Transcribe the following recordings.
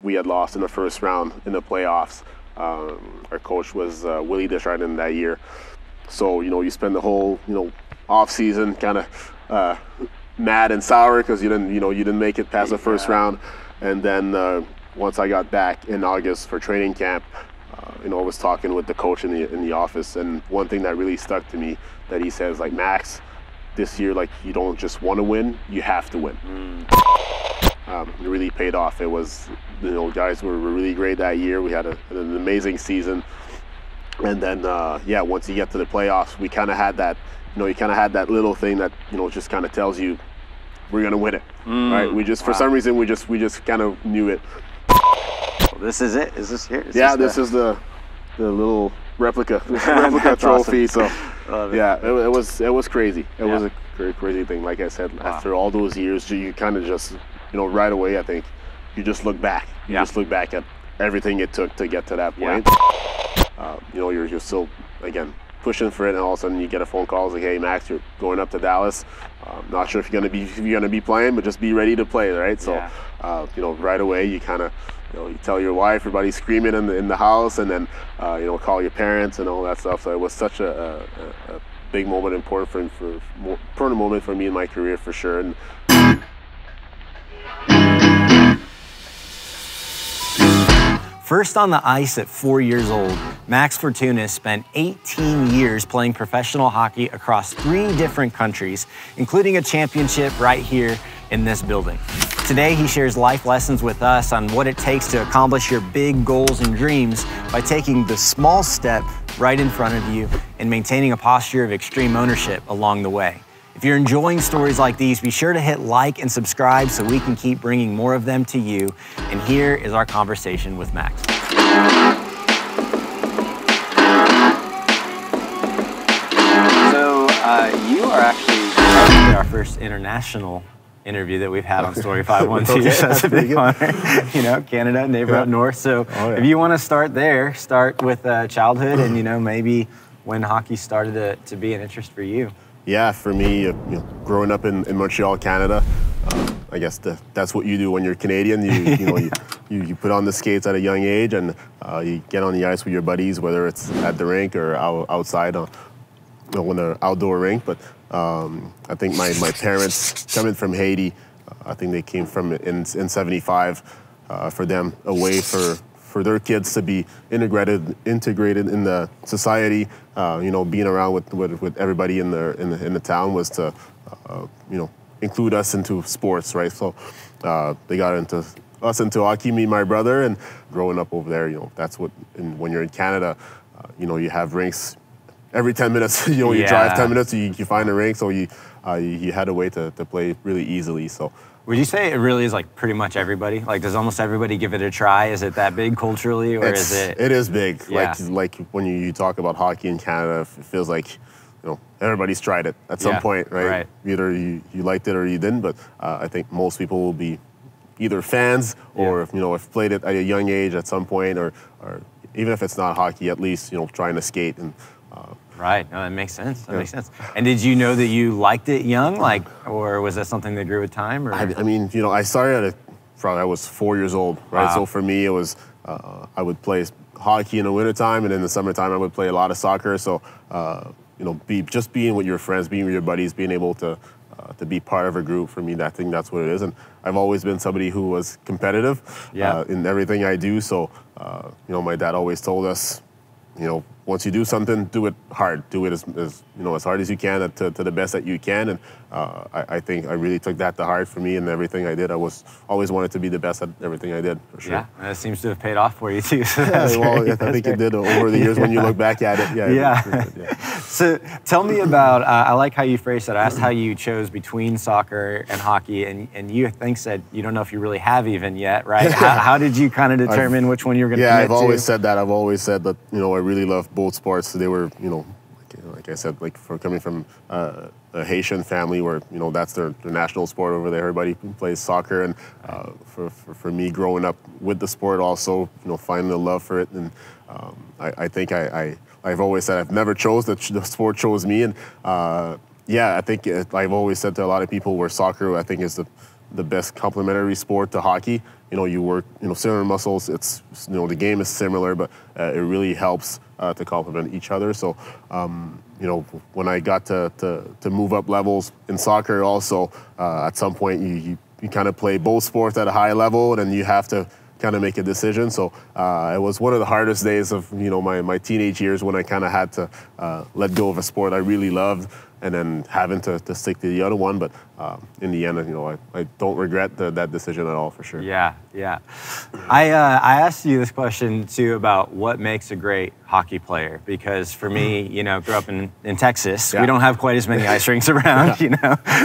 we had lost in the first round in the playoffs. Our coach was Willie Deschardin that year. So, you spend the whole, off season kind of mad and sour because you didn't make it past the first round. And then once I got back in August for training camp, I was talking with the coach in the office, and one thing that really stuck to me that he says, like, Max, this year, like, you don't just want to win, you have to win. It really paid off. It was, guys were really great that year. We had an amazing season. And then, once you get to the playoffs, we kind of had that, you kind of had that little thing that, just kind of tells you we're going to win it, right? We just, for some reason, we just kind of knew it. Well, this is it? Is this here? This is the little replica trophy. Awesome. So, it was crazy. It was a crazy thing. Like I said, after all those years, you kind of just, right away, I think, you just look back. You just look back at everything it took to get to that point. You're still, again, pushing for it, and all of a sudden you get a phone call. It's like, hey, Max, you're going up to Dallas. Not sure if you're gonna be playing, but just be ready to play, right? So, right away you kind of, you tell your wife, everybody's screaming in the house, and then call your parents and all that stuff. So it was such a big moment, important moment for me in my career for sure. And first on the ice at 4 years old, Max Fortunus spent 18 years playing professional hockey across 3 different countries, including a championship right here in this building. Today, he shares life lessons with us on what it takes to accomplish your big goals and dreams by taking the small step right in front of you and maintaining a posture of extreme ownership along the way. If you're enjoying stories like these, be sure to hit like and subscribe so we can keep bringing more of them to you. And here is our conversation with Max. So you are actually probably our first international interview that we've had on Story 512. Okay, that's a big honor. Canada, neighbor up north. So if you want to start there, start with childhood and maybe when hockey started to be an interest for you. Yeah, for me, growing up in Montreal, Canada, I guess that's what you do when you're Canadian. You put on the skates at a young age, and you get on the ice with your buddies, whether it's at the rink or outside on an outdoor rink. But I think my parents, coming from Haiti, I think they came from in '75, for them, a way for their kids to be integrated in the society. Being around with everybody in the town was to include us into sports, right? So they got into hockey, me and my brother, and growing up over there, that's what. And when you're in Canada, you have rinks every 10 minutes. You drive 10 minutes, you find a rink, so you had a way to play really easily. So. Would you say it really is like pretty much everybody? Like, does almost everybody give it a try? Is it that big culturally, or is it? It is big. Yeah. Like when you talk about hockey in Canada, it feels like everybody's tried it at some point, right? Either you liked it or you didn't. But I think most people will be either fans or if played it at a young age at some point, or even if it's not hockey, at least trying to skate and. Right. No, that makes sense. That makes sense. And did you know that you liked it young, or was that something that grew with time? Or? I mean, I started probably I was 4 years old, right? Wow. So for me, it was I would play hockey in the wintertime, and in the summertime, I would play a lot of soccer. So just being with your friends, being with your buddies, being able to be part of a group, for me, I think that's what it is. And I've always been somebody who was competitive in everything I do. So my dad always told us, once you do something, do it hard. Do it as hard as you can to the best that you can. And I think I really took that to heart for me, and everything I did. I was always wanted to be the best at everything I did, for sure. Yeah, and it seems to have paid off for you too. So I think it did over the years when you look back at it. Yeah. So tell me about, I like how you phrased that. I asked how you chose between soccer and hockey, and you said you don't know if you really have even yet, right? How did you kind of determine which one you were going to commit to? Yeah, I've always said that. I've always said that, I really love both sports. They were, like I said, coming from a Haitian family where, that's their national sport over there. Everybody plays soccer. And for me, growing up with the sport also, finding the love for it. And I think I've always said I've never chose, the sport chose me. And I think I've always said to a lot of people where soccer, I think, is the best complementary sport to hockey. You work, similar muscles. It's, the game is similar, but it really helps to complement each other. So, when I got to move up levels in soccer also, at some point you kind of play both sports at a high level, and then you have to kind of make a decision. So it was one of the hardest days of, my teenage years when I kind of had to let go of a sport I really loved, and then having to stick to the other one. But in the end, I don't regret that decision at all, for sure. Yeah. I asked you this question too about what makes a great hockey player, because for me, grew up in Texas. Yeah. We don't have quite as many ice rinks around,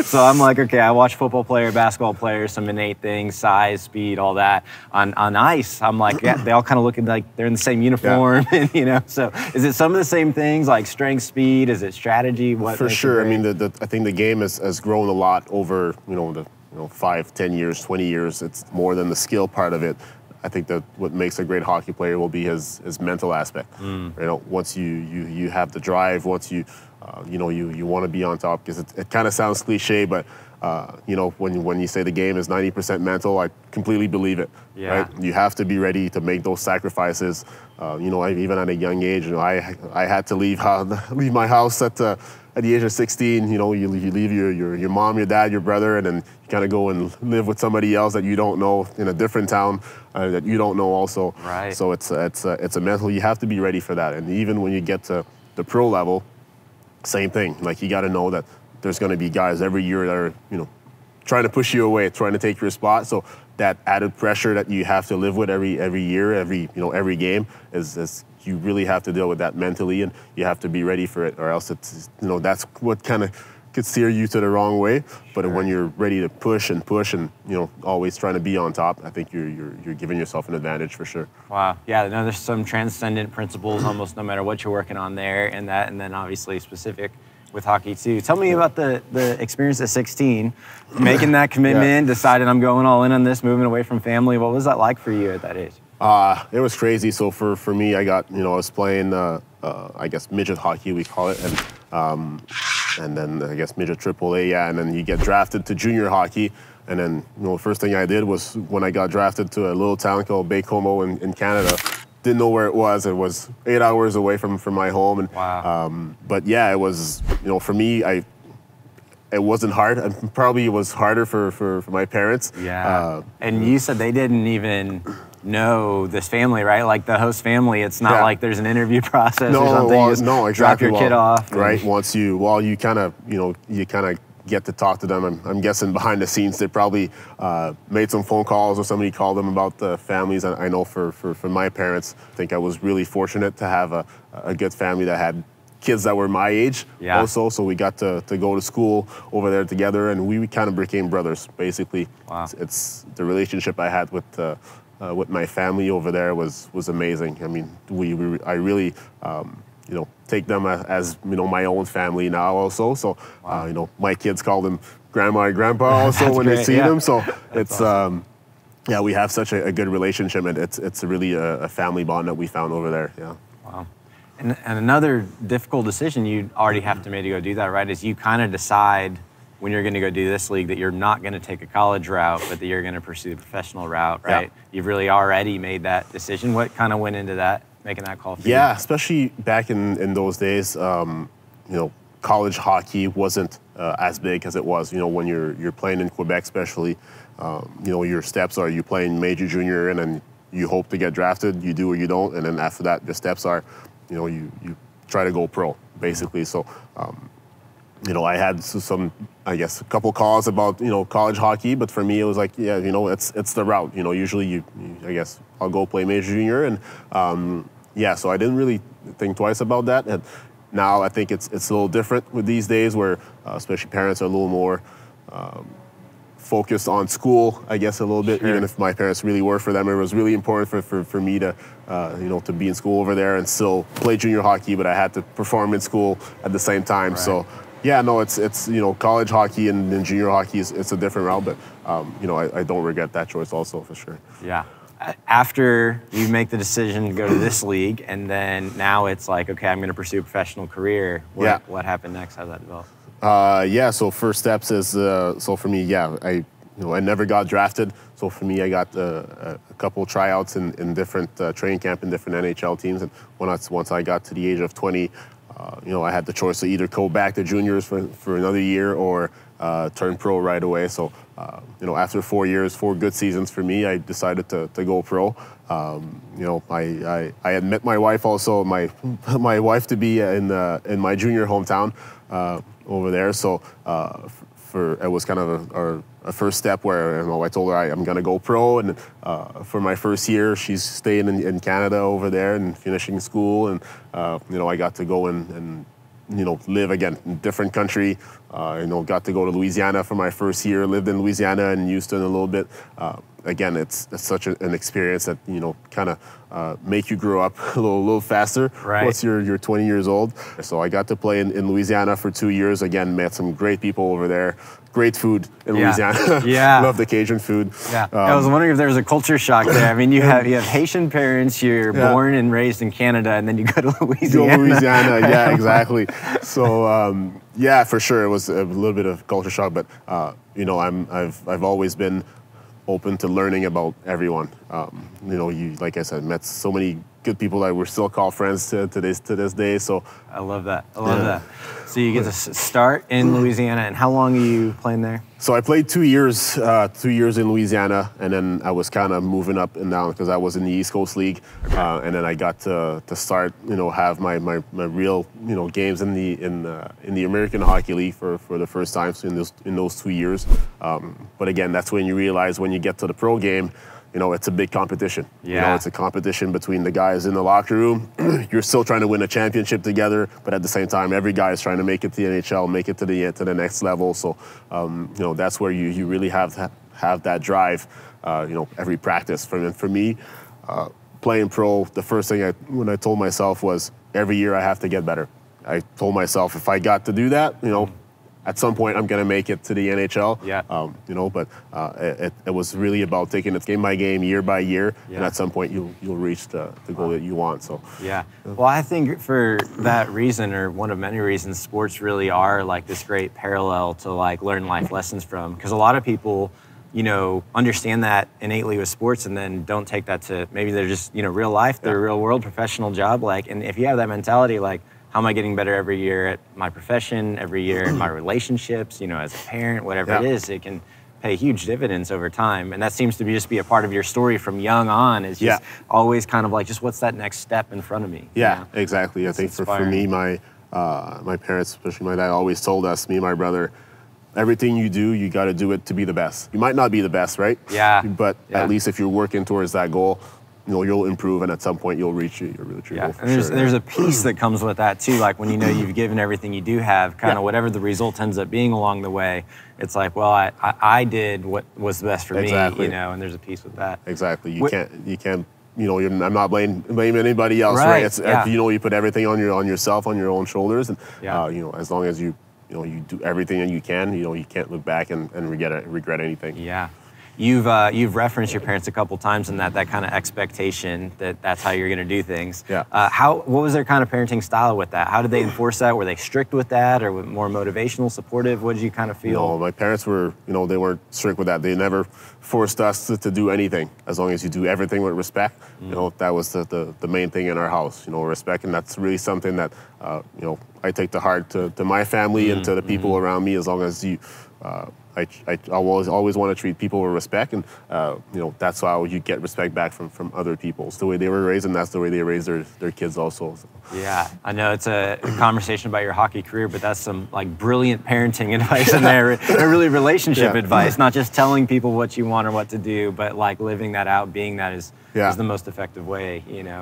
So I'm like, okay, I watch football player, basketball players, some innate things, size, speed, all that. On ice, I'm like, yeah, they all kind of look like they're in the same uniform, and, so is it some of the same things like strength, speed? Is it strategy? What for sure. I mean, I think the game has grown a lot over, the 5, 10 years, 20 years. It's more than the skill part of it. I think that what makes a great hockey player will be his mental aspect. Once you have the drive, once you want to be on top, because it kind of sounds cliche, but when you say the game is 90% mental, I completely believe it. Yeah. Right? You have to be ready to make those sacrifices. Even at a young age, I had to leave my house at the age of 16. You leave your mom, your dad, your brother, and then you kind of go and live with somebody else that you don't know in a different town that you don't know also. Right. So it's a mental. You have to be ready for that. And even when you get to the pro level, same thing. Like, you got to know that there's going to be guys every year that are trying to push you away, trying to take your spot. So that added pressure that you have to live with every year, every game is you really have to deal with that mentally, and you have to be ready for it, or else it's that's what kind of could steer you to the wrong way. But when you're ready to push and always trying to be on top, I think you're giving yourself an advantage for sure. Wow. Yeah. No, there's some transcendent principles almost no matter what you're working on there, and then obviously specific with hockey too. Tell me about the experience at 16, making that commitment, deciding I'm going all in on this, moving away from family. What was that like for you at that age? It was crazy. So for me, I got, I was playing, I guess, midget hockey, we call it, and then I guess midget AAA, and then you get drafted to junior hockey. And then, the first thing I did was, when I got drafted to a little town called Baie-Comeau in Canada, didn't know where it was. It was 8 hours away from my home. And, wow. But yeah, it was, for me, it wasn't hard. And probably it was harder for my parents. Yeah. And you said they didn't even know this family, right? Like the host family, it's not like there's an interview process or something. Well, you just no, exactly. Drop your kid off. Right. Once you kind of, get to talk to them. I'm guessing behind the scenes they probably made some phone calls, or somebody called them about the families. I know for my parents, I think I was really fortunate to have a good family that had kids that were my age also. So we got to go to school over there together, and we kind of became brothers, basically. Wow. It's the relationship I had with my family over there was amazing. I mean, I really take them as my own family now also. So my kids call them grandma and grandpa also when they see them. So it's awesome. We have such a good relationship, and it's really a family bond that we found over there. Yeah. Wow. And another difficult decision you already have to make to go do that, right, is you kind of decide when you're going to go do this league that you're not going to take a college route, but that you're going to pursue the professional route, right? Yeah. You've really already made that decision. What kind of went into that, making that call for you? Yeah, especially back in those days, college hockey wasn't as big as it was. When you're playing in Quebec, especially, your steps are you playing major, junior, and then you hope to get drafted. You do or you don't, and then after that, the steps are, you try to go pro, basically. So, I had some, I guess, a couple calls about college hockey, but for me it was like, it's the route. Usually I guess I'll go play major, junior, and so I didn't really think twice about that. And now I think it's a little different with these days, where especially parents are a little more focused on school, I guess, a little bit. Sure. Even if my parents really were, for them it was really important for me to to be in school over there and still play junior hockey, but I had to perform in school at the same time. Right. So yeah, no, it's college hockey and junior hockey it's a different route, but I don't regret that choice also, for sure. Yeah. After you make the decision to go to this league, and then now it's like, okay, I'm going to pursue a professional career. What happened next? How did that develop? So first steps is, so for me, I I never got drafted. So for me, I got a couple tryouts in different training camp in different NHL teams. And once I got to the age of 20, I had the choice to either go back to juniors for another year or turn pro right away. So, after 4 years, 4 good seasons for me, I decided to go pro. I had met my wife also, my wife to be in my junior hometown over there. So it was kind of a first step where I told her I'm going to go pro. And for my first year, she's staying in Canada over there and finishing school. And, I got to go and live again in a different country. Got to go to Louisiana for my first year, lived in Louisiana and Houston a little bit. Again, it's such an experience that, kind of make you grow up a little faster once you're 20 years old. So I got to play in Louisiana for 2 years. Again, met some great people over there. Great food in Louisiana. Yeah. Love the Cajun food. Yeah. I was wondering if there was a culture shock there. I mean, you have Haitian parents, you're born and raised in Canada, and then you go to Louisiana. Yeah, exactly. So, for sure, it was a little bit of culture shock, but, I've always been open to learning about everyone. Like I said, met so many good people that we're still called friends to this day. So I love that. I love that. So you get to start in Louisiana, and how long are you playing there? So I played 2 years, 2 years in Louisiana, and then I was kind of moving up and down because I was in the East Coast League, and then I got to start, have my real, games in the American Hockey League for the first time in those 2 years. But again, that's when you realize when you get to the pro game, it's a big competition. Yeah. It's a competition between the guys in the locker room. You're still trying to win a championship together, but at the same time, every guy is trying to make it to the NHL, make it to the next level. So, that's where you really have that drive. Every practice. For me, playing pro, the first thing when I told myself was every year I have to get better. I told myself if I got to do that, at some point I'm going to make it to the NHL. Yeah. But it was really about taking it game by game, year by year, and at some point you'll reach the goal that you want. So. Yeah. Well, I think for that reason, or one of many reasons, sports really are like this great parallel to like learn life lessons from, because a lot of people, understand that innately with sports and then don't take that to maybe they're just real life, their real world professional job. And if you have that mentality, like, how am I getting better every year at my profession, every year in my relationships, as a parent, whatever it is, it can pay huge dividends over time. And that seems to be a part of your story from young on, is just always kind of like, just what's that next step in front of me? Yeah, exactly. I think for me, my parents, especially my dad, always told us, me and my brother, everything you do, you got to do it to be the best. You might not be the best, right? Yeah. But at least if you're working towards that goal, you'll improve, and at some point you'll reach your goal for and sure. There's a peace that comes with that too. Like when you've given everything you do have, kind of whatever the result ends up being along the way, it's like, well, I did what was the best for me, and there's a peace with that. Exactly. You can't. I'm not blaming anybody else, right? It's you put everything on yourself, on your own shoulders, and as long as you do everything that you can, you can't look back and regret anything. Yeah. You've referenced your parents a couple times in that kind of expectation that's how you're going to do things. Yeah. What was their kind of parenting style with that? How did they enforce that? Were they strict with that, or more motivational, supportive? What did you kind of feel? No, my parents were, they weren't strict with that. They never forced us to do anything, as long as you do everything with respect. That was the main thing in our house, respect, and that's really something that I take to heart to my family and to the people around me. As long as you. I always want to treat people with respect, and that's how you get respect back from other people. It's the way they were raised, and that's the way they raise their kids also. So. Yeah, I know it's a conversation about your hockey career, but that's some like brilliant parenting advice in there, and really relationship advice, not just telling people what you want or what to do, but like living that out, being that is the most effective way,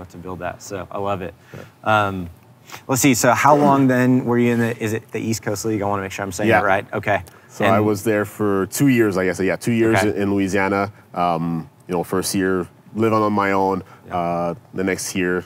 to build that. So I love it. Yeah. Let's see. So how long then were you in is it the East Coast League? I want to make sure I'm saying that right. Okay. So I was there for 2 years, I guess. 2 years in Louisiana. First year living on my own. The next year,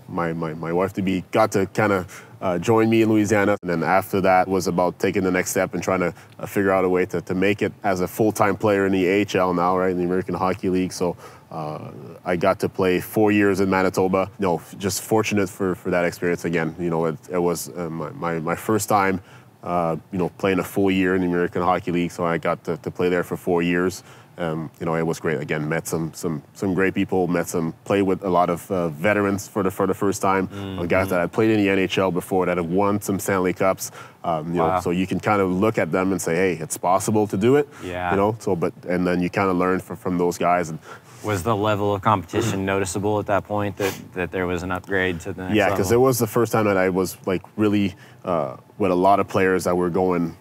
my wife-to-be got to kind of join me in Louisiana. And then after that was about taking the next step and trying to figure out a way to make it as a full-time player in the ECHL now, right, in the American Hockey League. So I got to play 4 years in Manitoba. Just fortunate for that experience again. It was my first time playing a full year in the American Hockey League. So I got to play there for 4 years. It was great. Again, met some great people. Played with a lot of veterans for the first time. Guys that had played in the NHL before, that have won some Stanley Cups. So you can kind of look at them and say, hey, it's possible to do it. Yeah. And then you kind of learn from those guys. And was the level of competition noticeable at that point, that there was an upgrade to the next level? Because it was the first time that I was like really with a lot of players that were going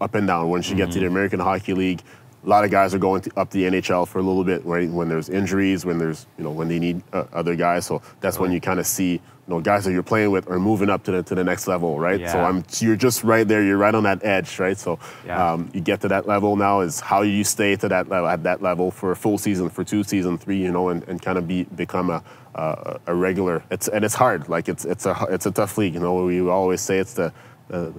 up and down. Once you get to the American Hockey League, a lot of guys are going up to the NHL for a little bit, right? When there's injuries, when there's when they need other guys. So that's when you kind of see guys that you're playing with are moving up to the next level, right? Yeah. So you're just right there. You're right on that edge, right? So you get to that level now. Is how you stay to that level, at that level for a full season, for 2 seasons, 3, and kind of become a regular. It's hard. Like it's a tough league. We always say it's the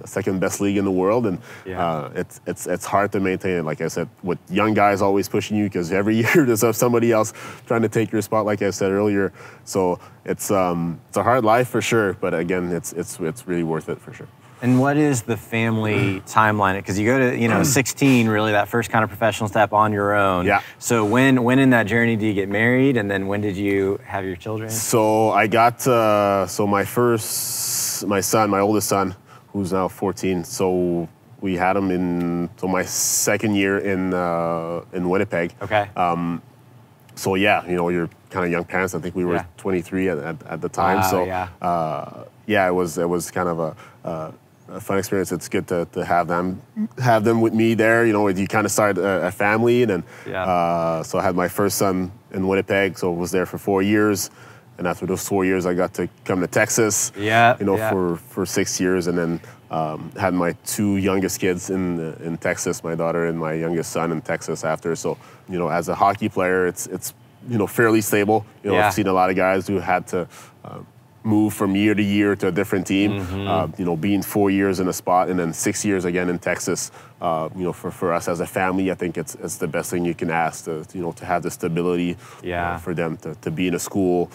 second best league in the world, and it's hard to maintain it. Like I said, with young guys always pushing you, because every year there's somebody else trying to take your spot. Like I said earlier, so it's a hard life for sure. But again, it's really worth it for sure. And what is the family timeline? Because you go to 16, really that first kind of professional step on your own. Yeah. So when in that journey do you get married, and then when did you have your children? So I got my son, my oldest son, who's now 14. So we had him in my second year in Winnipeg. Okay. So yeah, you're kind of young parents. I think we were 23 at the time. Wow, so it was kind of a fun experience. It's good to have them with me there. You kind of start a family, and then so I had my first son in Winnipeg. So I was there for 4 years. And after those 4 years, I got to come to Texas, for 6 years, and then had my 2 youngest kids in Texas, my daughter and my youngest son in Texas after. So, as a hockey player, it's fairly stable. I've seen a lot of guys who had to move from year to year to a different team. Being 4 years in a spot and then 6 years again in Texas. For us as a family, I think it's the best thing you can ask to have the stability for them to be in a school.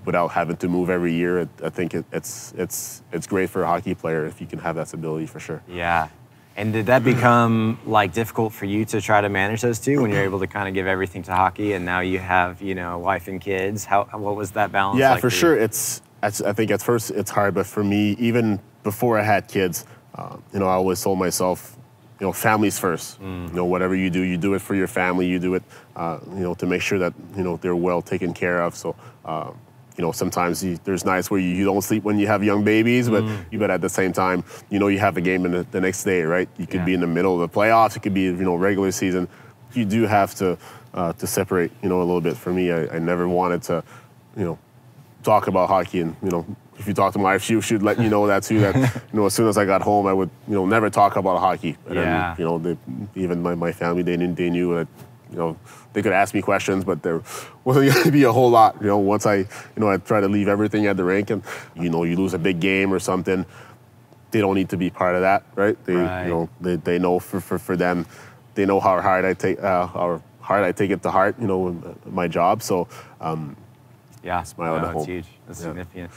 Without having to move every year. I think it's great for a hockey player if you can have that stability for sure. Yeah. And did that become difficult for you to try to manage those two when you're able to kind of give everything to hockey, and now you have a wife and kids? What was that balance? Yeah, like for sure. I think at first it's hard, but for me, even before I had kids, I always told myself, family's first. Whatever you do it for your family. You do it, to make sure that they're well taken care of. So, sometimes there's nights where you don't sleep when you have young babies, but at the same time, you have a game in the next day, right? You could be in the middle of the playoffs. It could be regular season. You do have to separate, a little bit. For me, I never wanted to, talk about hockey, and if you talk to my wife, she should let you know that too. That as soon as I got home, I would never talk about hockey. And then, even my family, they knew that they could ask me questions, but there wasn't going to be a whole lot. Once I try to leave everything at the rink, and you lose a big game or something, they don't need to be part of that, right? They know for them, they know how hard I take it to heart. My job. So smile at home. That's huge. That's significant.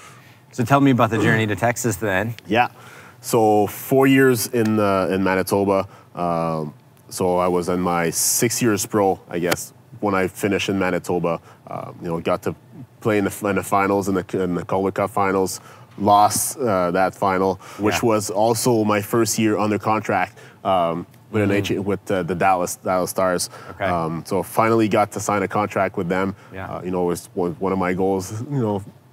So tell me about the journey to Texas then. Yeah. So 4 years in Manitoba. So I was in my 6 years pro, I guess, when I finished in Manitoba. Got to play in the finals, in the Calder Cup finals. Lost that final, which was also my first year under contract with the Dallas Stars. Okay. So finally got to sign a contract with them. It was one of my goals,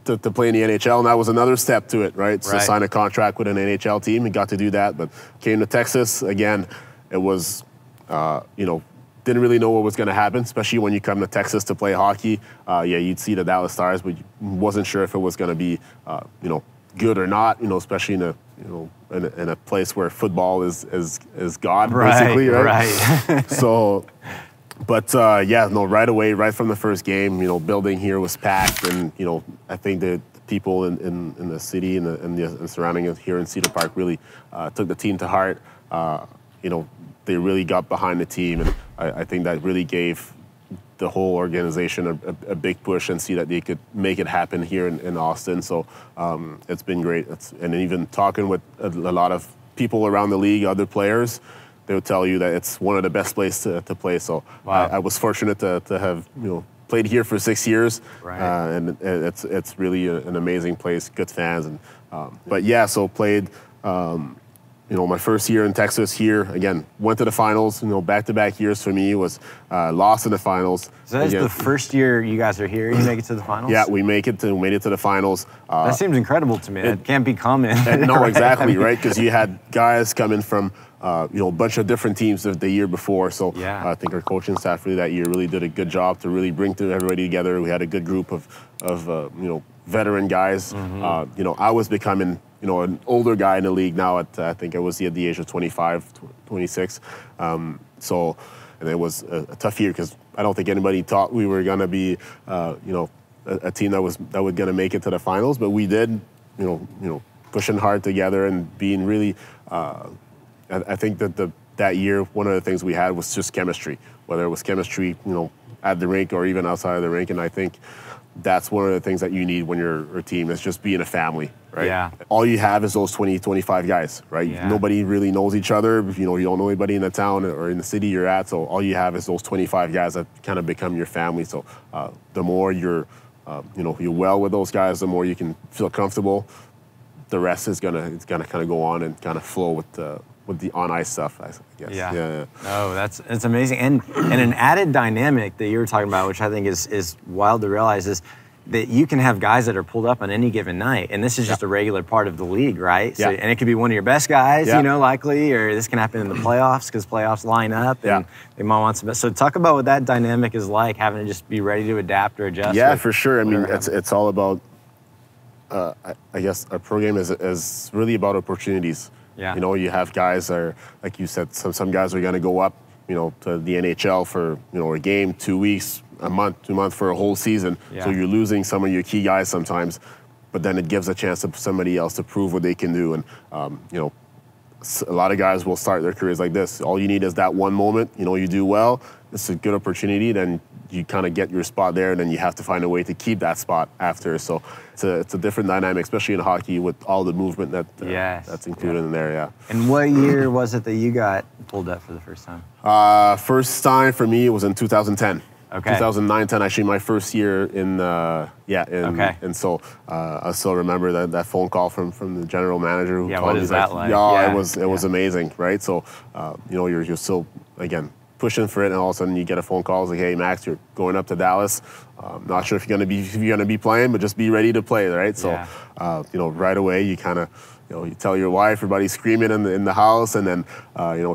to play in the NHL, and that was another step to it, right? So sign a contract with an NHL team, and got to do that. But came to Texas again. It was, didn't really know what was going to happen, especially when you come to Texas to play hockey. You'd see the Dallas Stars, but you wasn't sure if it was going to be, good or not. Especially in a place where football is God, basically, right? Right. So. But right away, right from the first game, building here was packed, and I think the people in the city and the surrounding here in Cedar Park really took the team to heart. They really got behind the team, and I think that really gave the whole organization a big push, and see that they could make it happen here in Austin. So it's been great. And even talking with a lot of people around the league, other players, they would tell you that it's one of the best places to play. So wow. I was fortunate to have played here for 6 years, right. and it's really an amazing place, good fans, and but yeah, so played. My first year in Texas here, again, went to the finals. Back-to-back years for me was lost in the finals. So that's the first year you guys are here, you make it to the finals? Yeah, we made it to the finals. That seems incredible to me. That can't be common. No, right? Exactly, right? Because you had guys coming from a bunch of different teams the year before. So yeah. I think our coaching staff that year really did a good job to really bring everybody together. We had a good group of veteran guys. Mm-hmm. I was becoming an older guy in the league now I think I was at the age of 25, 26. And it was a tough year because I don't think anybody thought we were going to be, a team that was going to make it to the finals. But we did, pushing hard together and being really, I think that year, one of the things we had was just chemistry, whether it was chemistry, at the rink or even outside of the rink. And I think that's one of the things that you need when you're a team, is just being a family, right? Yeah. All you have is those 20, 25 guys, right? Yeah. Nobody really knows each other. You don't know anybody in the town or in the city you're at. So all you have is those 25 guys that kind of become your family. So the more you're well with those guys, the more you can feel comfortable. The rest is gonna kind of go on and kind of flow with the on ice stuff, I guess. Yeah. Oh, it's amazing, and an added dynamic that you were talking about, which I think is wild to realize, is that you can have guys that are pulled up on any given night, and this is just a regular part of the league, right? So, and it could be one of your best guys, likely, or this can happen in the playoffs because playoffs line up, and they might want some. So talk about what that dynamic is like, having to just be ready to adapt or adjust. Yeah, for sure. I mean, it's all about. I guess our program is really about opportunities. Yeah. You have guys that are, like you said, some guys are going to go up, to the NHL for, a game, 2 weeks, a month, 2 months for a whole season. Yeah. So you're losing some of your key guys sometimes, but then it gives a chance to somebody else to prove what they can do. And, a lot of guys will start their careers like this. All you need is that one moment, you do well, it's a good opportunity, then you kind of get your spot there, and then you have to find a way to keep that spot after. So it's a different dynamic, especially in hockey with all the movement that's included in there, yeah. And what year was it that you got pulled up for the first time? First time for me, it was in 2010. Okay. 2009-10, actually my first year and so I still remember that phone call from the general manager who called what me. Is that like? Yeah, it was amazing, right? So you're still, again, pushing for it, and all of a sudden you get a phone call. It's like, hey, Max, you're going up to Dallas. Not sure if you're gonna be playing, but just be ready to play, right? So right away you kind of you tell your wife, everybody's screaming in the house, and then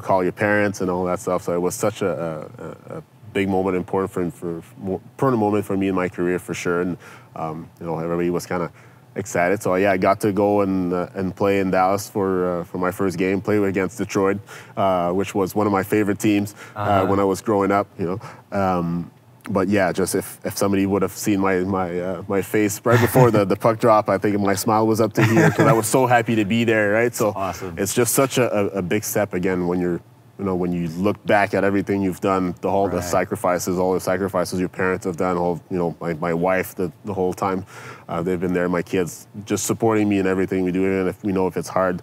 call your parents and all that stuff. So it was such a big moment, important moment for me in my career for sure, and everybody was kind of excited. So I got to go and play in Dallas for my first game, play against Detroit, which was one of my favorite teams when I was growing up. But yeah, just if somebody would have seen my face right before the puck drop, I think my smile was up to here because I was so happy to be there, right? So awesome. It's just such a big step again when you're. When you look back at everything you've done, all the sacrifices your parents have done, my wife, the whole time they've been there, my kids just supporting me in everything we do, even if we know if it's hard.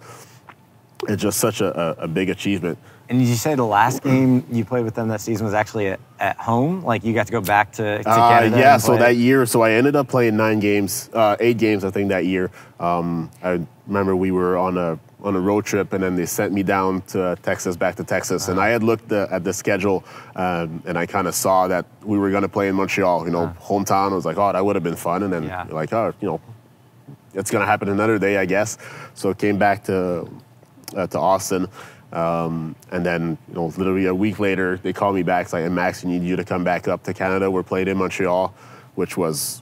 It's just such a big achievement. And did you say the last game you played with them that season was actually at home? Like you got to go back to Canada? Yeah, so that year, I ended up playing 8 games, I think, that year. I remember we were on a road trip, and then they sent me down to Texas, back to Texas. And I had looked at the schedule, and I kind of saw that we were going to play in Montreal, hometown. I was like, oh, that would have been fun. And then you're like, oh, it's going to happen another day, I guess. So I came back to Austin. And then, literally a week later, they called me back. It's like, hey, Max, we need you to come back up to Canada. We're playing in Montreal, which was,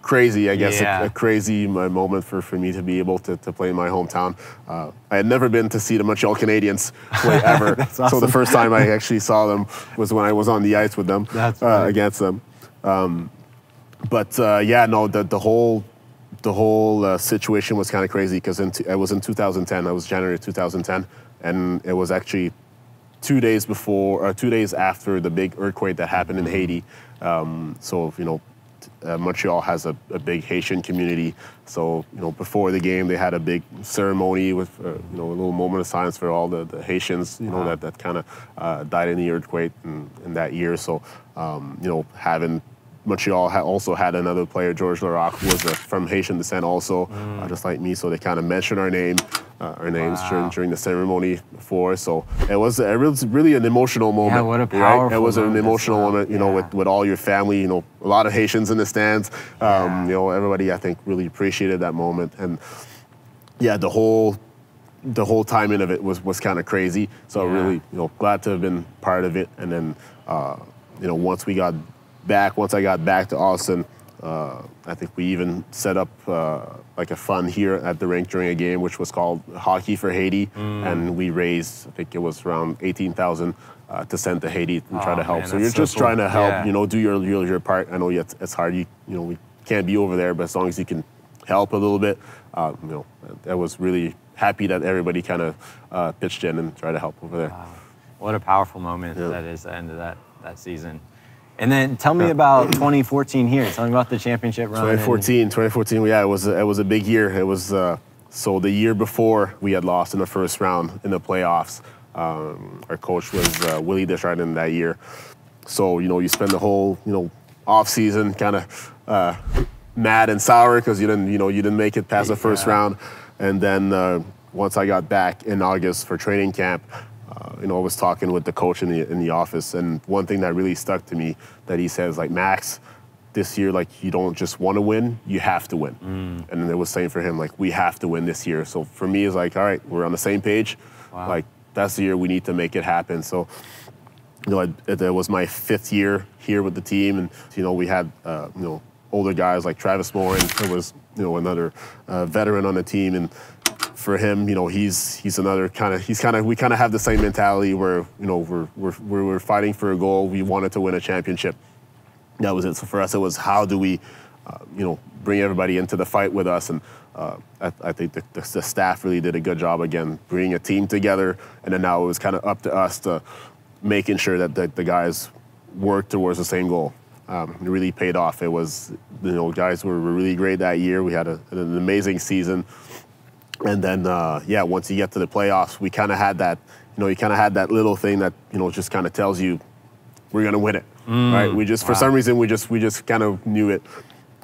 crazy, I guess, a crazy moment for me to be able to play in my hometown. I had never been to see the Montreal Canadiens play ever. That's awesome. So the first time I actually saw them was when I was on the ice with them, against them. The whole situation was kind of crazy because it was in 2010. It was January 2010. And it was actually 2 days after the big earthquake that happened in Haiti. Montreal has a big Haitian community. So, before the game, they had a big ceremony with, a little moment of silence for all the Haitians, that kind of died in the earthquake in that year. So, having Montreal also had another player, George Larac, who was from Haitian descent also, just like me. So they kind of mentioned our names during the ceremony before. So it was really an emotional moment. Yeah, what a powerful right? It was an emotional moment, yeah. with all your family, a lot of Haitians in the stands. Everybody, I think, really appreciated that moment. And yeah, the whole timing of it was kind of crazy. So really, glad to have been part of it. And then, once I got back to Austin, I think we even set up like a fund here at the rink during a game, which was called Hockey for Haiti, and we raised, I think it was around $18,000 to send to Haiti and try to help. Man, so you're just trying to help, yeah. Do your part. I know it's hard. We can't be over there, but as long as you can help a little bit, I was really happy that everybody kind of pitched in and tried to help over there. Wow. What a powerful moment that is the end of that season. And then tell me about 2014 here. Tell me about the championship run. 2014, yeah, it was a big year. It was so the year before we had lost in the first round in the playoffs. Our coach was Willie Deschardin that year. So you spend the whole off season kind of mad and sour because you didn't make it past the first round, and then once I got back in August for training camp. I was talking with the coach in the office, and one thing that really stuck to me that he says, like, Max, this year, like, you don't just want to win, you have to win. And it was saying for him, like, we have to win this year. So for me, it's like, all right, we're on the same page. Wow. Like, that's the year we need to make it happen. So, it was my 5th year here with the team, and we had older guys like Travis Morin, who was another veteran on the team, and for him, he's another we kind of have the same mentality where, we're fighting for a goal. We wanted to win a championship. That was it. So for us, it was how do we, bring everybody into the fight with us. And I think the staff really did a good job, again, bringing a team together. And then now it was kind of up to us to making sure that the guys worked towards the same goal. It really paid off. It was, guys were really great that year. We had an amazing season. And then, once you get to the playoffs, we kind of had that, you kind of had that little thing that, just kind of tells you we're going to win it, right? We just, for some reason, we just kind of knew it.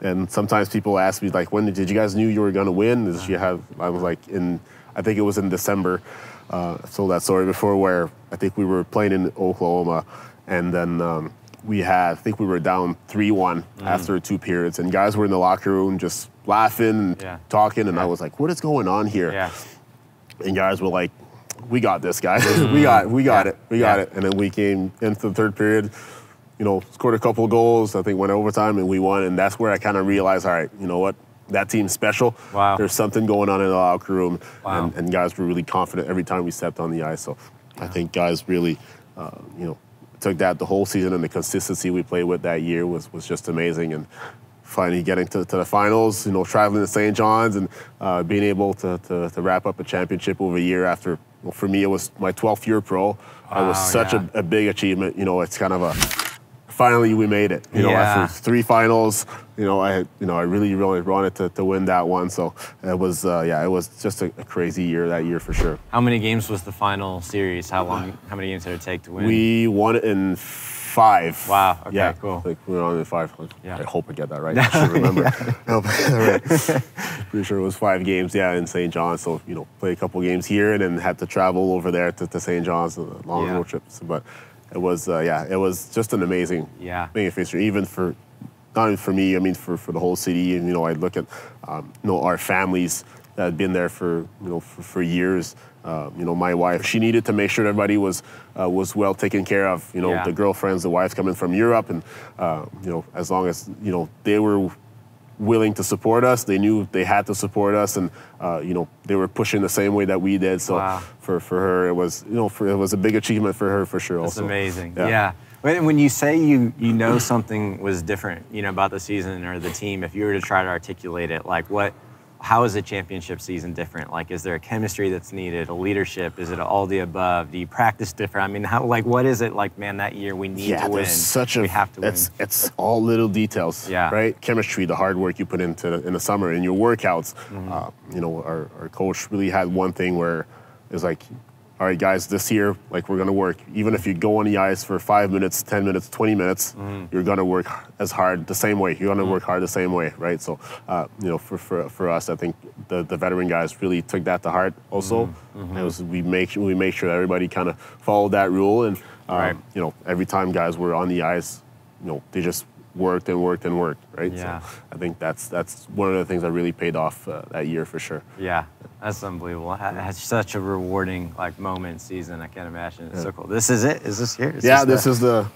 And sometimes people ask me, like, when did you guys knew you were going to win? I was like, I think it was in December. I told that story before where I think we were playing in Oklahoma. And then I think we were down 3-1 after 2 periods. And guys were in the locker room just laughing and talking, and I was like, what is going on here? Yeah. And guys were like, we got this, guys. we got it. We got it. And then we came into the 3rd period, scored a couple of goals, I think went overtime, and we won. And that's where I kind of realized, all right, you know what? That team's special. Wow. There's something going on in the locker room. Wow. And guys were really confident every time we stepped on the ice. So I think guys really, took that the whole season, and the consistency we played with that year was just amazing. And finally getting to the finals, traveling to St. John's and being able to wrap up a championship over a year after, for me, it was my 12th year pro. It was such a big achievement. It's kind of finally we made it. After 3 finals, I really wanted to win that one. So it was, it was just a crazy year that year for sure. How many games was the final series? How many games did it take to win? We won it in 5. Wow. Okay, yeah, cool. Like we were on in 5. Yeah. I hope I get that right. I should remember. Pretty sure it was 5 games, in St. John's. So, played a couple games here and then had to travel over there to St. John's, long road trips. But it was, it was just an amazing feature, even for, not even for me, I mean, for the whole city. And, I look at, our families that had been there for years. My wife, she needed to make sure everybody was well taken care of. The girlfriends, the wives coming from Europe, and as long as they were willing to support us, they knew they had to support us, and they were pushing the same way that we did. So for her, it was it was a big achievement for her for sure. That's also amazing. Yeah. When you say you something was different, about the season or the team, if you were to try to articulate it, like what how is a championship season different? Like, is there a chemistry that's needed, a leadership? Is it all the above? Do you practice different? I mean, what is it like, man, that year we need to win? We have to win. It's all little details, right? Chemistry, the hard work you put into in the summer, in your workouts. You know, our coach really had one thing where it's like, all right, guys, this year, like, we're going to work. Even if you go on the ice for 5 minutes, 10 minutes, 20 minutes, you're going to work as hard the same way. You're going to work hard the same way, right? So, you know, for us, I think the veteran guys really took that to heart also. We make sure that everybody kind of followed that rule. And, you know, every time guys were on the ice, you know, they just worked and worked and worked, right? Yeah. So I think that's one of the things that really paid off that year for sure. Yeah, that's unbelievable. It's such a rewarding moment season. I can't imagine. It's so cool. This is it? Is this here? This is the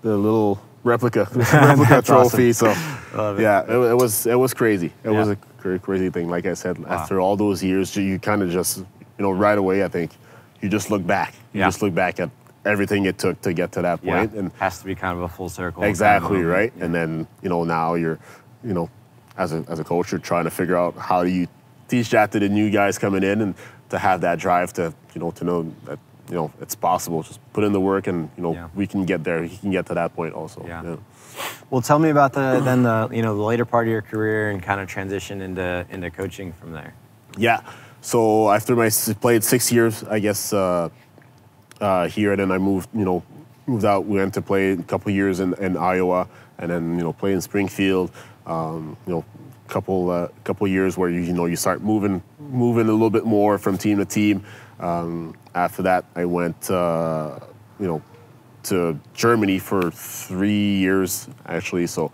little replica trophy. Awesome. So yeah, it was crazy. It was a crazy thing. Like I said, after all those years, you kind of just, you know, right away, I think you just look back. You just look back at everything it took to get to that point. And has to be kind of a full circle. Exactly, right? And then, you know, now you're, you know, as a coach, you're trying to figure out how do you teach that to the new guys coming in, and to have that drive to know that, you know, it's possible. Just put in the work, and, you know, we can get there. He can get to that point also. Yeah. Well, tell me about the later part of your career and kind of transition into coaching from there. Yeah. So after played 6 years, I guess, here, and then I moved out. We went to play a couple of years in Iowa, and then, you know, play in Springfield. You know, couple of years where you start moving a little bit more from team to team. After that, I went you know, to Germany for 3 years actually. So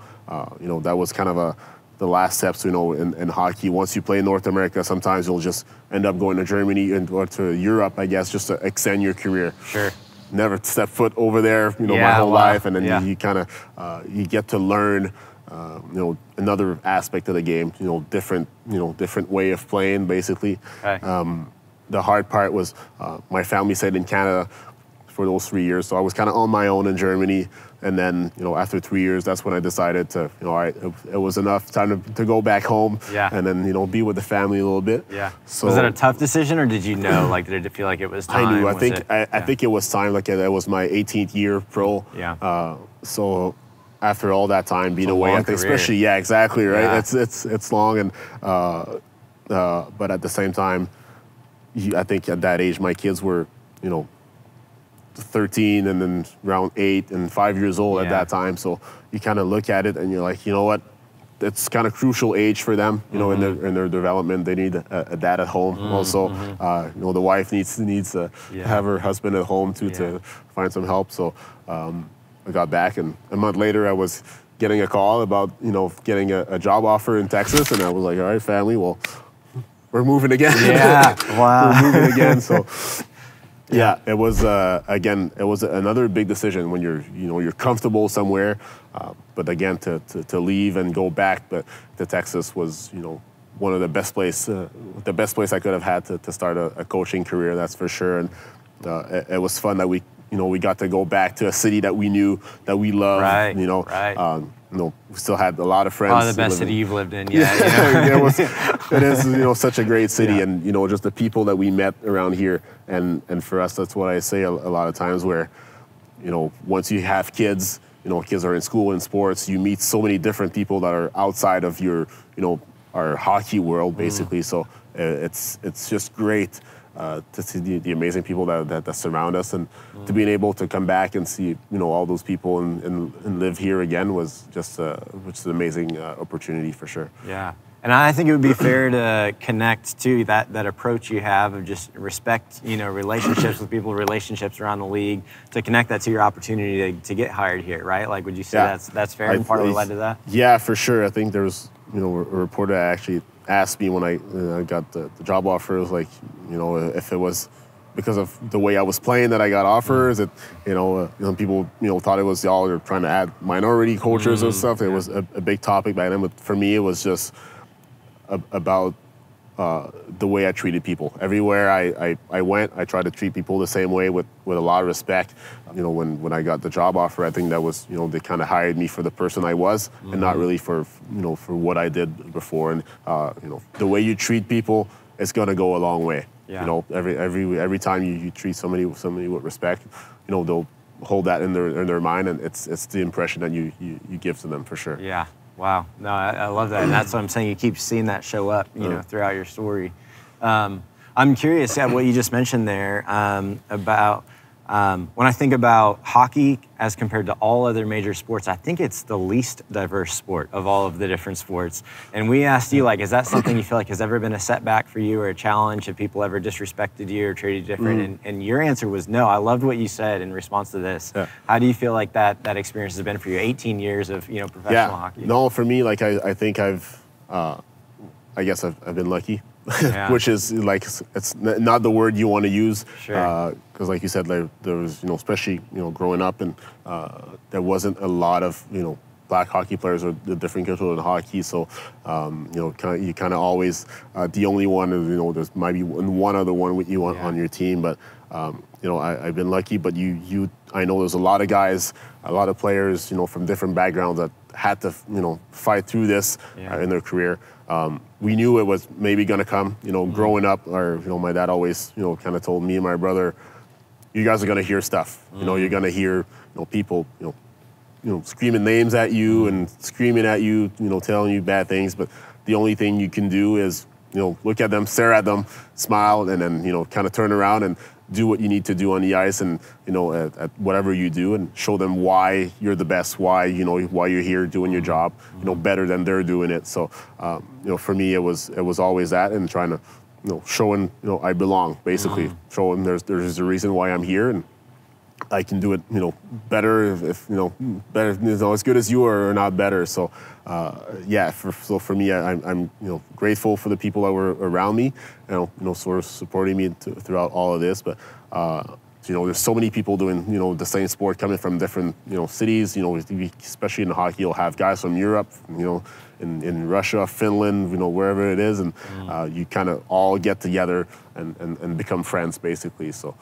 you know, that was kind of the last steps, you know, in hockey. Once you play in North America, sometimes you'll just end up going to Germany or to Europe, I guess, just to extend your career. Sure. Never stepped foot over there, you know, my whole life, and then you kind of you get to learn, you know, another aspect of the game, you know, different way of playing, basically. The hard part was my family stayed in Canada for those 3 years, so I was kind of on my own in Germany. And then, you know, after 3 years, that's when I decided to, you know, all right, it was enough time to go back home, and then, you know, be with the family a little bit. Yeah. So was it a tough decision, or did you know, like, did it feel like it was time? I knew. I think it was time. Like, that was my 18th year pro. Yeah. So after all that time being away, I think, especially, exactly, right? Yeah. It's long, and but at the same time, I think at that age, my kids were, you know, 13 and then around 8 and 5 years old at that time. So you kind of look at it and you're like, you know what? It's kind of crucial age for them, you know, in their development. They need a dad at home. Also, you know, the wife needs to have her husband at home too, to find some help. So I got back, and a month later I was getting a call about, you know, getting a job offer in Texas, and I was like, all right, family, well, we're moving again. Yeah, wow. We're moving again. So yeah, it was again, it was another big decision when you're comfortable somewhere, but again, to leave and go back, but to Texas was, you know, one of the best place I could have had to start a coaching career. That's for sure. And it was fun that we got to go back to a city that we knew, that we loved. Right. You know, you know, we still had a lot of friends. Oh, the best city you've lived in. Yeah. It is, you know, such a great city, and, you know, just the people that we met around here, and for us, that's what I say a lot of times, where, you know, once you have kids, you know, kids are in school and sports, you meet so many different people that are outside of your, you know, our hockey world, basically. So it's just great to see the amazing people that surround us, and to being able to come back and see, you know, all those people and live here again was just which is an amazing opportunity for sure. Yeah. And I think it would be fair to connect to that approach you have of just respect, you know, relationships with people, relationships around the league, to connect that to your opportunity to get hired here, right? Like, would you say that's fair, and part of what led to that? Yeah, for sure. I think there was, you know, a reporter actually asked me when I got the job offer, it was like, you know, if it was because of the way I was playing that I got offers, that, you know, people, you know, thought it was y'all are trying to add minority coaches and stuff. It was a big topic back then, but for me, it was just about the way I treated people. Everywhere I went, I tried to treat people the same way with a lot of respect. You know, when I got the job offer, I think that was, you know, they kind of hired me for the person I was and not really for, you know, for what I did before. And, you know, the way you treat people, it's going to go a long way. You know, every time you treat somebody with respect, you know, they'll hold that in their mind, and it's the impression that you give to them for sure. Yeah. Wow. No, I love that. And that's what I'm saying. You keep seeing that show up, you know, throughout your story. I'm curious at what you just mentioned there about when I think about hockey as compared to all other major sports, I think it's the least diverse sport of all of the different sports. And we asked you, like, is that something you feel like has ever been a setback for you or a challenge? Have people ever disrespected you or treated you different? And your answer was no. I loved what you said in response to this. How do you feel like that experience has been for you? 18 years of, you know, professional hockey. No, for me, like I think I guess I've been lucky. Which is like, it's not the word you want to use, because like you said, like, there was, you know, especially, you know, growing up, and there wasn't a lot of, you know, black hockey players or the different cultures in hockey, so you know, you kind of always the only one, you know, there's might be one other one with you on your team, but you know, I've been lucky, but I know there's a lot of guys, a lot of players, you know, from different backgrounds that had to, you know, fight through this in their career. We knew it was maybe going to come, you know, growing up, or, you know, my dad always, you know, kind of told me and my brother, you guys are going to hear stuff, you know, you're going to hear, you know, people, you know, screaming names at you and screaming at you, you know, telling you bad things, but the only thing you can do is, you know, look at them, stare at them, smile, and then, you know, kind of turn around and do what you need to do on the ice, and, you know, at whatever you do, and show them why you're the best, why, you know, why you're here doing your job, you know, better than they're doing it. So, you know, for me, it was always that, and trying to, you know, showing, you know, I belong, basically, showing there's a reason why I'm here, and I can do it, you know, better if you know, better, you know, as good as you are or not better. So, yeah, for me, I'm you know, grateful for the people that were around me, you know, sort of supporting me throughout all of this. But you know, there's so many people doing, you know, the same sport, coming from different, you know, cities. You know, especially in hockey, you'll have guys from Europe, you know, in Russia, Finland, you know, wherever it is, and you kind of all get together and become friends, basically. So.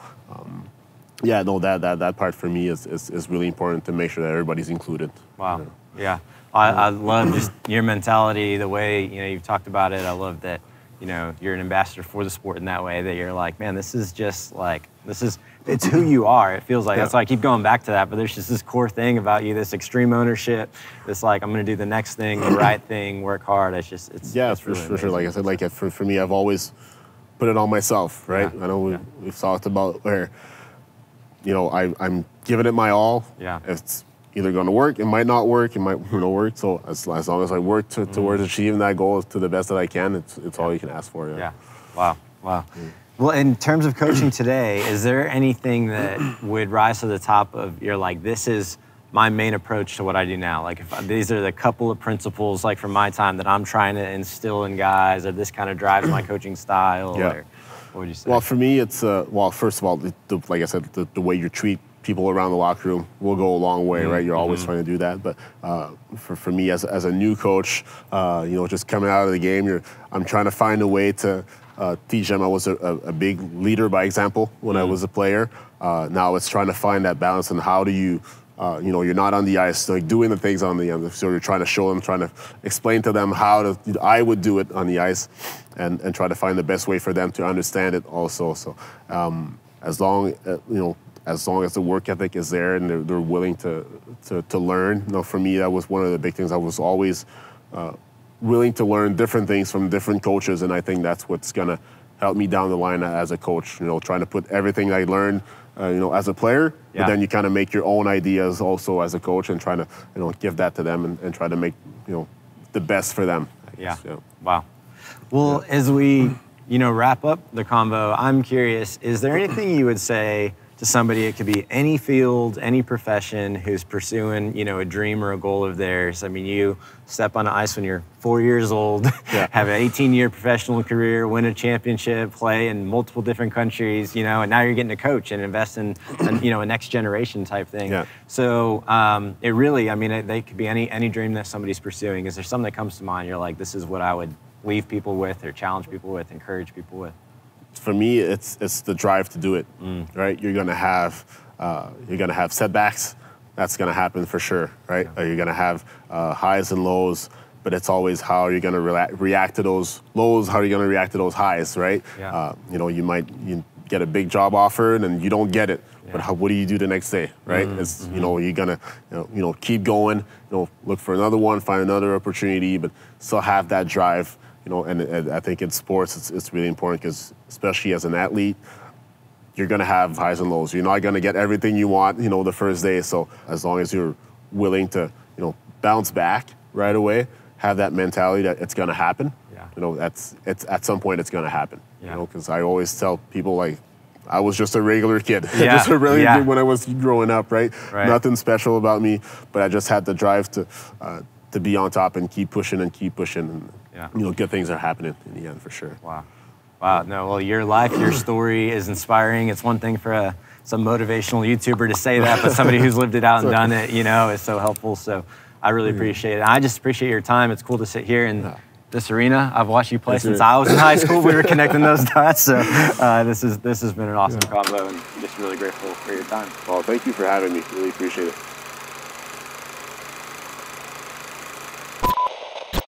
Yeah, no, that part for me is really important, to make sure that everybody's included. Wow. You know? Yeah. I love just your mentality, the way, you know, you've talked about it. I love that, you know, you're an ambassador for the sport in that way, that you're like, man, this is just like, it's who you are. It feels like, that's why I keep going back to that, but there's just this core thing about you, this extreme ownership, this like, I'm going to do the next thing, the right thing, work hard. It's just, it's really for sure. Like I said, like for me, I've always put it on myself, right? I know we've talked about where, you know, I'm giving it my all. It's either going to work, it might not work, it might, you know, work. So as long as I work towards achieving that goal to the best that I can, it's all you can ask for. Wow. Well, in terms of coaching today, is there anything that would rise to the top of your, like, this is my main approach to what I do now? Like, if these are the couple of principles, like, from my time that I'm trying to instill in guys, or this kind of drives my coaching style, or what would you say? Well, for me, it's, well, first of all, like I said, the way you treat people around the locker room will go a long way, right? You're always trying to do that. But for me, as a new coach, you know, just coming out of the game, I'm trying to find a way to teach them. I was a big leader by example when I was a player. Now it's trying to find that balance, and how do you, you know, you're not on the ice, like doing the things on the ice. So you're trying to show them, trying to explain to them how I would do it on the ice, and try to find the best way for them to understand it also. So as long as the work ethic is there and they're willing to learn, you know, for me, that was one of the big things. I was always willing to learn different things from different coaches, and I think that's what's gonna help me down the line as a coach. You know, trying to put everything I learned, you know, as a player, but then you kind of make your own ideas also as a coach, and trying to, you know, give that to them and try to make, you know, the best for them. Wow. Well, as we, you know, wrap up the convo, I'm curious, is there anything you would say to somebody, it could be any field, any profession, who's pursuing, you know, a dream or a goal of theirs? I mean, you step on the ice when you're 4 years old, have an 18-year professional career, win a championship, play in multiple different countries, you know, and now you're getting to coach and invest in, you know, a next generation type thing. So it really, I mean, they could be any dream that somebody's pursuing. Is there something that comes to mind? You're like, this is what I would leave people with or challenge people with, encourage people with? For me, it's the drive to do it, right? You're gonna have setbacks. That's gonna happen for sure, right? Yeah. You're gonna have highs and lows, but it's always how you're gonna react to those lows, how you're gonna react to those highs, right? Yeah. You get a big job offer and you don't get it, but what do you do the next day, right? It's you're gonna keep going, look for another one, find another opportunity, but still have that drive. And I think in sports, it's really important because especially as an athlete, you're going to have highs and lows. You're not going to get everything you want, the first day. So as long as you're willing to, bounce back right away, have that mentality that it's going to happen. Yeah. It's at some point it's going to happen. Yeah. Because I always tell people like, I was just a regular kid, Yeah. just a regular kid when I was growing up, right? Right? Nothing special about me, but I just had the drive to be on top and keep pushing and good things are happening in the end for sure. Wow. Wow. No, well, your life, your story is inspiring. It's one thing for some motivational YouTuber to say that, but somebody who's lived it out and done it, is so helpful. So I really appreciate it. I just appreciate your time. It's cool to sit here in this arena. I've watched you play since I was in high school. We were connecting those dots. So this has been an awesome combo, and just really grateful for your time. Well, thank you for having me. Really appreciate it.